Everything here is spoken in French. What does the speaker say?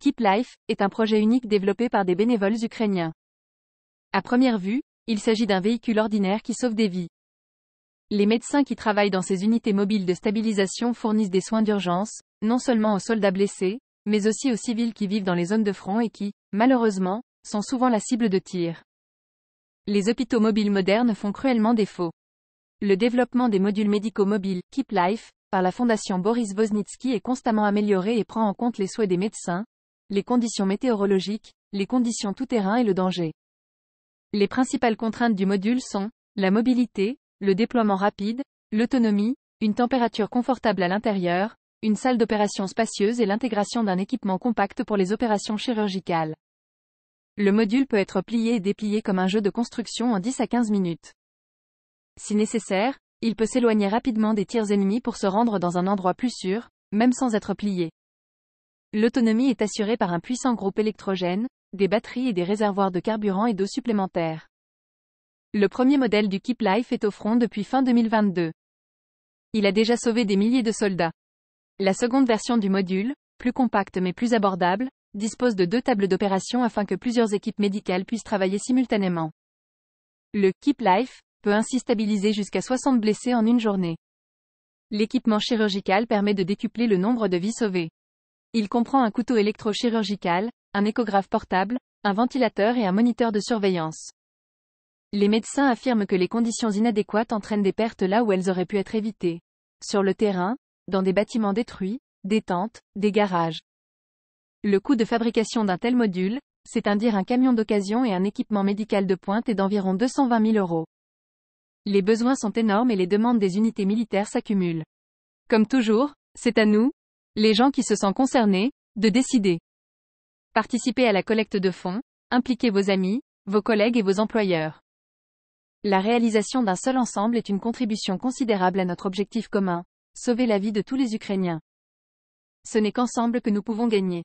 Keep Life est un projet unique développé par des bénévoles ukrainiens. À première vue, il s'agit d'un véhicule ordinaire qui sauve des vies. Les médecins qui travaillent dans ces unités mobiles de stabilisation fournissent des soins d'urgence, non seulement aux soldats blessés, mais aussi aux civils qui vivent dans les zones de front et qui, malheureusement, sont souvent la cible de tirs. Les hôpitaux mobiles modernes font cruellement défaut. Le développement des modules médicaux mobiles Keep Life par la fondation Boris Woznitsky est constamment amélioré et prend en compte les souhaits des médecins, les conditions météorologiques, les conditions tout-terrain et le danger. Les principales contraintes du module sont la mobilité, le déploiement rapide, l'autonomie, une température confortable à l'intérieur, une salle d'opération spacieuse et l'intégration d'un équipement compact pour les opérations chirurgicales. Le module peut être plié et déplié comme un jeu de construction en 10 à 15 minutes. Si nécessaire, il peut s'éloigner rapidement des tirs ennemis pour se rendre dans un endroit plus sûr, même sans être plié. L'autonomie est assurée par un puissant groupe électrogène, des batteries et des réservoirs de carburant et d'eau supplémentaires. Le premier modèle du Keep Life est au front depuis fin 2022. Il a déjà sauvé des milliers de soldats. La seconde version du module, plus compacte mais plus abordable, dispose de 2 tables d'opération afin que plusieurs équipes médicales puissent travailler simultanément. Le Keep Life peut ainsi stabiliser jusqu'à 60 blessés en une journée. L'équipement chirurgical permet de décupler le nombre de vies sauvées. Il comprend un couteau électrochirurgical, un échographe portable, un ventilateur et un moniteur de surveillance. Les médecins affirment que les conditions inadéquates entraînent des pertes là où elles auraient pu être évitées. Sur le terrain, dans des bâtiments détruits, des tentes, des garages. Le coût de fabrication d'un tel module, c'est-à-dire un camion d'occasion et un équipement médical de pointe, est d'environ 220 000 €. Les besoins sont énormes et les demandes des unités militaires s'accumulent. Comme toujours, c'est à nous, les gens qui se sentent concernés, de décider. Participez à la collecte de fonds, impliquez vos amis, vos collègues et vos employeurs. La réalisation d'un seul ensemble est une contribution considérable à notre objectif commun, sauver la vie de tous les Ukrainiens. Ce n'est qu'ensemble que nous pouvons gagner.